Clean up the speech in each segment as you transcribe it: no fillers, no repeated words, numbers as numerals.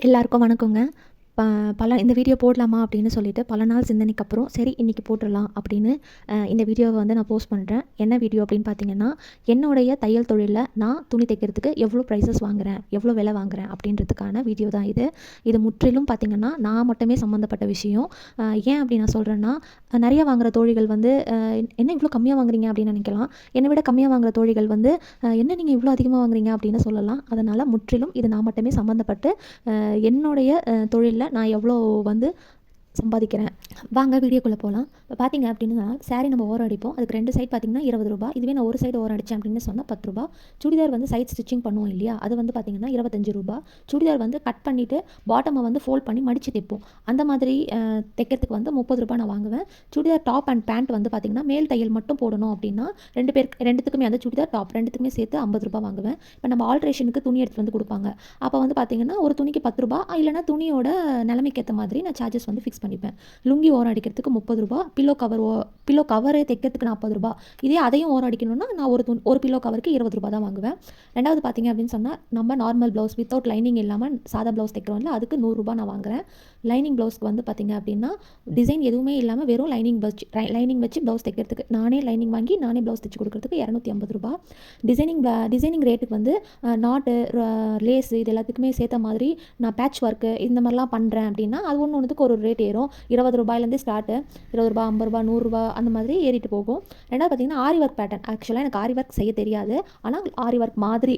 எல்லாருக்கும் வணக்கங்க. இந்த வீடியோ போடலாமா அப்படின்னு சொல்லிட்டு பல நாள் சிந்தனைக்கு அப்புறம் சரி இன்றைக்கி போட்டுடலாம் அப்படின்னு இந்த வீடியோவை வந்து நான் போஸ்ட் பண்ணுறேன். என்ன வீடியோ அப்படின்னு பார்த்தீங்கன்னா, என்னுடைய தையல் தொழிலில் நான் துணி தைக்கிறதுக்கு எவ்வளோ ப்ரைஸஸ் வாங்குகிறேன், எவ்வளோ விலை வாங்குகிறேன் அப்படின்றதுக்கான வீடியோ தான் இது. இது முற்றிலும் பார்த்திங்கன்னா நான் மட்டுமே சம்மந்தப்பட்ட விஷயம். ஏன் அப்படி நான் சொல்கிறேன்னா, நிறைய வாங்குகிற தோழிகள் வந்து என்ன இவ்வளோ கம்மியாக வாங்குறீங்க அப்படின்னு நினைக்கலாம். என்னை விட கம்மியாக வாங்குகிற தோழிகள் வந்து என்ன நீங்கள் இவ்வளோ அதிகமாக வாங்குறீங்க அப்படின்னு சொல்லலாம். அதனால் முற்றிலும் இது நான் மட்டுமே சம்மந்தப்பட்டு என்னுடைய தொழிலில் நான் எவ்வளோ வந்து சம்பாதிக்கிறேன். வாங்க வீடியோக்குள்ளே போகலாம். இப்போ பார்த்தீங்க அப்படின்னா சாரீ நம்ம ஓரம் அடிப்போம். அதுக்கு 2 சைட் பார்த்தீங்கன்னா 20 ரூபா. இதுவே நான் ஒரு சைடு ஓரம் அடித்தேன் அப்படின்னு சொன்னால் 10 ரூபா. சுடிதார் வந்து சைட் ஸ்டிச்சிங் பண்ணுவோம் இல்லையா, அது வந்து பார்த்தீங்கன்னா 25 ரூபா. சுடிதார் வந்து கட் பண்ணிவிட்டு பாட்டமை வந்து ஃபோல்ட் பண்ணி மடித்து தைப்போம். அந்த மாதிரி தைக்கிறதுக்கு வந்து 30 ரூபா நான் வாங்குவேன். சுடிதார் டாப் அண்ட் பேண்ட் வந்து பார்த்தீங்கன்னா மேல் தையல் மட்டும் போடணும் அப்படின்னா ரெண்டுத்துக்குமே அந்த சுடிதார் டாப் ரெண்டுத்துக்குமே சேர்த்து 50 ரூபா வாங்குவேன். இப்போ நம்ம ஆல்ட்ரேஷனுக்கு துணி எடுத்து வந்து கொடுப்பாங்க. அப்போ வந்து பார்த்தீங்கன்னா ஒரு துணிக்கு 10 ரூபா, இல்லைனா துணியோட நிலைமைக்கு ஏற்ற மாதிரி நான் சார்ஜஸ் வந்து ஃபிக்ஸ் பண்ணிப்பேன். லுங்கி ஓரம் அடிக்கிறதுக்கு 30 ரூபா, பில்லோ கவரு தைக்கிறதுக்கு 40 ரூபா. இதே அதையும் ஓரம் அடிக்கணும்னா நான் ஒரு பில்லோ கவருக்கு 20 ரூபா தான் வாங்குவேன். ரெண்டாவது பார்த்தீங்க அப்படின்னு சொன்னால் நம்ம நார்மல் ப்ளவுஸ் வித்தவுட் லைனிங் இல்லாமல் சாதா ப்ளவுஸ் தைக்கிறோம்ல, அதுக்கு 100 ரூபா நான் வாங்குறேன். லைனிங் ப்ளவுஸ்க்கு வந்து பார்த்தீங்க அப்படின்னா டிசைன் எதுவுமே இல்லாமல் வெறும் லைனிங் வச்சு ப்ளவுஸ் தைக்கிறதுக்கு நானே லைனிங் வாங்கி நானே ப்ளவுஸ் தைச்சு கொடுக்குறதுக்கு 250 ரூபா. டிசைனிங் ரேட்டுக்கு வந்து நாட்டு லேஸு இது எல்லாத்துக்குமே சேர்த்த மாதிரி நான் பேட்ச் ஒர்க்கு இந்த மாதிரிலாம் பண்ணுறேன் அப்படின்னா அது ஒன்றுக்கு ஒரு ரேட் ஏறும். 20 ரூபாயிலேருந்து ஸ்டார்ட்டு 20 ரூபா, 50 ரூபா, 100 ரூபா அந்த மாதிரி ஏறிட்டு போகும். ரெண்டாவது பார்த்தீங்கன்னா ஆரி ஒர்க் பேட்டர்ன். ஆக்சுவலாக எனக்கு ஆரி ஒர்க் செய்ய தெரியாது. ஆனால் ஆரி ஒர்க் மாதிரி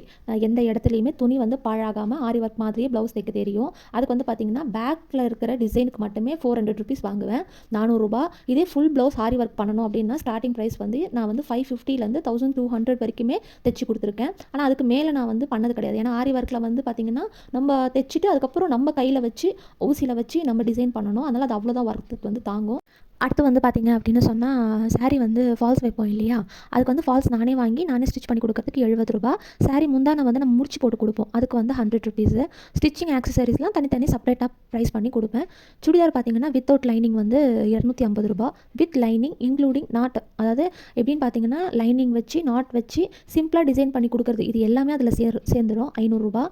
எந்த இடத்துலையுமே துணி வந்து பாழாகாமல் ஆரி ஒர்க் மாதிரியே ப்ளவுஸ் தைக்க தெரியும். அதுக்கு வந்து பார்த்தீங்கன்னா பேக்கில் இருக்கிற டிசைனுக்கு மட்டுமே 400 ருபீஸ் வாங்குவேன், 400 ரூபா. இதே ஃபுல் ப்ளவுஸ் ஆரி ஒர்க் பண்ணணும் அப்படின்னா ஸ்டார்டிங் ப்ரைஸ் வந்து நான் வந்து 550லேருந்து 1200 வரைக்குமே தைச்சி கொடுத்துருக்கேன். ஆனால் அதுக்கு மேலே நான் வந்து பண்ணது கிடையாது. ஏன்னா ஆரி ஒர்க்கில் வந்து பார்த்திங்கன்னா நம்ம தைச்சிட்டு அதுக்கப்புறம் நம்ம கையில் வச்சு ஊசியில் வச்சு நம்ம டிசைன் பண்ணணும். அதனால் அது அவ்வளோதான் ஒர்க்கு வந்து தாங்கும். அடுத்து வந்து பார்த்திங்க அப்படின்னு சொன்னால் சாரீ வந்து ஃபால்ஸ் வைப்போம் இல்லையா, அதுக்கு வந்து ஃபால்ஸ் நானே வாங்கி நானே ஸ்டிச் பண்ணி கொடுக்கறதுக்கு 70 ரூபா. சாரீ முந்தானை வந்து நம்ம முடிச்சு போட்டு கொடுப்போம், அதுக்கு வந்து 100 ருபீஸு. ஸ்டிச்சிங் ஆக்சசரிஸ்லாம் தனி செப்பரேட்டாக ப்ரைஸ் பண்ணி கொடுப்பேன். சுடிதார் பார்த்திங்கன்னா வித்தவுட் லைனிங் வந்து 250 ரூபா, வித் லைனிங் இன்க்ளூடிங் நாட். அதாவது எப்படின்னு பார்த்தீங்கன்னா லைனிங் வச்சு நாட் வச்சு சிம்பிளாக டிசைன் பண்ணி கொடுக்குறது, இது எல்லாமே அதில் சேர்ந்துடும் 500 ரூபா.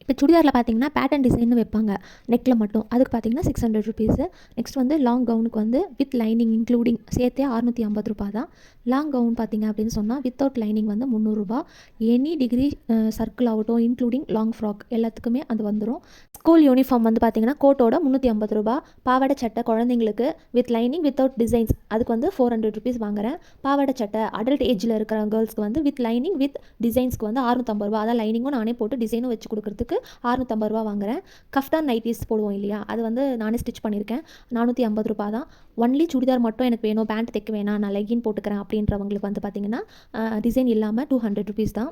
இப்போ சுடிதாரில் பார்த்தீங்கன்னா பேட்டர்ன் டிசைன் வைப்பாங்க நெக்கில் மட்டும், அதுக்கு பார்த்தீங்கன்னா 600 ருபீஸு. நெக்ஸ்ட் வந்து லாங் கவுனுக்கு வந்து வித் லைனிங் இன்க்ளூடிங் சேர்த்தே 650 ரூபா தான். லாங் கவுன் பார்த்தீங்க அப்படின்னு சொன்னால் வித்தவுட் லைனிங் வந்து 300 ரூபா. எனி டிகிரி சர்க்கிள் ஆகட்டும் இன்க்ளூடிங் லாங் ஃப்ராக் எல்லாத்துக்குமே அது வந்துடும். ஸ்கூல் யூனிஃபார்ம் வந்து பார்த்தீங்கன்னா கோட்டோட 350 ரூபா. பாவாடை சட்டை குழந்தைங்களுக்கு வித் லைனிங் வித்தவுட் டிசைன்ஸ் அதுக்கு வந்து 400 ருபீஸ் வாங்குறேன். பாவாடை சட்டை அடல்ட் ஏஜில் இருக்கிற கேர்ள்ஸ்க்கு வந்து வித் லைனிங் வித் டிசைன்ஸ்க்கு வந்து 650 ரூபா. அதான் லைனிங்கும் நானே போட்டு டிசைனும் வச்சு கொடுக்குறதுக்கு 650 ரூபா வாங்குறேன். கஃப்டான் நைட்டிஸ் போடுவோம் இல்லையா, அது வந்து நானே ஸ்டிச் பண்ணியிருக்கேன், 450 ரூபா தான். ஒன்லி சுடிதார் மட்டும் எனக்கு வேணும், பேண்ட் தைக்க வேணாம், நான் லெகின் போட்டுக்கிறேன் அப்படின்றவங்களுக்கு வந்து பார்த்திங்கன்னா டிசைன் இல்லாமல் 200 ருபீஸ் தான்.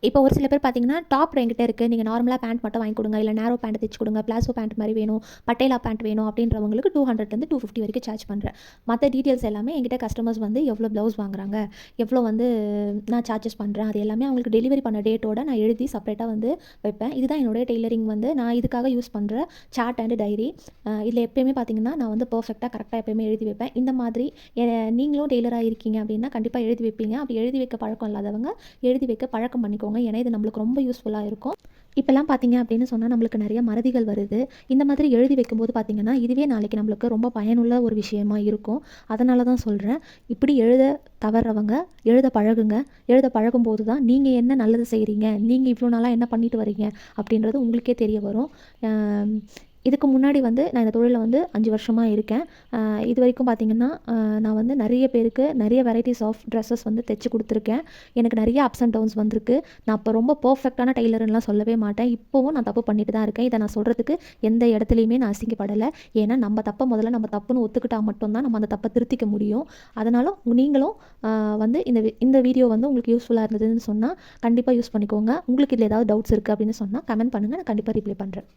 இப்போ ஒரு சில பேர் பார்த்தீங்கன்னா டாப் என்கிட்ட இருக்குது, நீங்கள் நார்மலாக பேண்ட் மட்டும் வாங்கி கொடுங்க, இல்லை நேரோ பேண்ட் தைச்சு கொடுங்க, பிளாசோ பேண்ட் மாதிரி வேணும், பட்டேலா பேண்ட் வேணும் அப்படின்றவங்களுக்கு 200லேருந்து 250 வரைக்கும் சார்ஜ் பண்ணுறேன். மற்ற டீட்டெயில்ஸ் எல்லாமே என்கிட்ட கஸ்டமர்ஸ் வந்து எவ்வளோ ப்ளவுஸ் வாங்குறாங்க, எவ்வளோ வந்து நான் சார்ஜஸ் பண்ணுறேன், அது எல்லாமே அவங்களுக்கு டெலிவரி பண்ண டேட்டோட நான் எழுதி செப்பரேட்டாக வந்து வைப்பேன். இதுதான் என்னுடைய டெய்லரிங் வந்து நான் இதுக்காக யூஸ் பண்ணுற சார்ட் அண்ட் டைரி. இதில் எப்போயுமே பார்த்தீங்கன்னா நான் வந்து பர்ஃபெக்டாக கரெக்டாக எப்போயுமே எழுதி வைப்பேன். இந்த மாதிரி நீங்களும் டெய்லராக இருக்கீங்க அப்படின்னா கண்டிப்பாக எழுதி வைப்பீங்க. அப்படி எழுதி வைக்க பழக்கம் இல்லாதவங்க எழுதி வைக்க பழக்கம் பண்ணிக்கோங்க. ஏன்னா இது நம்மளுக்கு ரொம்ப யூஸ்ஃபுல்லாக இருக்கும். இப்போல்லாம் பார்த்தீங்க அப்படின்னு சொன்னால் நம்மளுக்கு நிறைய மறதிகள் வருது. இந்த மாதிரி எழுதி வைக்கும்போது பார்த்திங்கன்னா இதுவே நாளைக்கு நம்மளுக்கு ரொம்ப பயனுள்ள ஒரு விஷயமா இருக்கும். அதனால தான் சொல்கிறேன், இப்படி எழுத தவறவங்க எழுத பழகுங்க. எழுத பழகும்போது தான் நீங்கள் என்ன நல்லது செய்கிறீங்க, நீங்கள் இவ்வளோ நாளாக என்ன பண்ணிட்டு வரீங்க அப்படின்றது உங்களுக்கே தெரிய வரும். இதுக்கு முன்னாடி வந்து நான் இந்த தொழிலில் வந்து 5 வருஷமாக இருக்கேன். இது வரைக்கும் பார்த்திங்கன்னா நான் வந்து நிறைய பேருக்கு நிறைய வெரைட்டிஸ் ஆஃப் ட்ரெஸ்ஸஸ் வந்து தைச்சி கொடுத்துருக்கேன். எனக்கு நிறைய அப்ஸ் அண்ட் டவுன்ஸ் வந்திருக்கு. நான் இப்போ ரொம்ப பர்ஃபெக்டான டெய்லர்லாம் சொல்லவே மாட்டேன். இப்போவும் நான் தப்பு பண்ணிட்டு தான் இருக்கேன். இதை நான் சொல்கிறதுக்கு எந்த இடத்துலையுமே நான் அசிங்கப்படலை. ஏன்னா நம்ம தப்பை முதல்ல நம்ம தப்புன்னு ஒத்துக்கிட்டால் மட்டும்தான் நம்ம அந்த தப்பை திருத்திக்க முடியும். அதனால் நீங்களும் வந்து இந்த வீடியோ வந்து உங்களுக்கு யூஸ்ஃபுல்லாக இருந்ததுன்னு சொன்னால் கண்டிப்பாக யூஸ் பண்ணிக்கோங்க. உங்களுக்கு இதில் ஏதாவது டவுட்ஸ் இருக்குது அப்படின்னு சொன்னால் கமெண்ட் பண்ணுங்கள், நான் கண்டிப்பாக ரிப்ளை பண்ணுறேன்.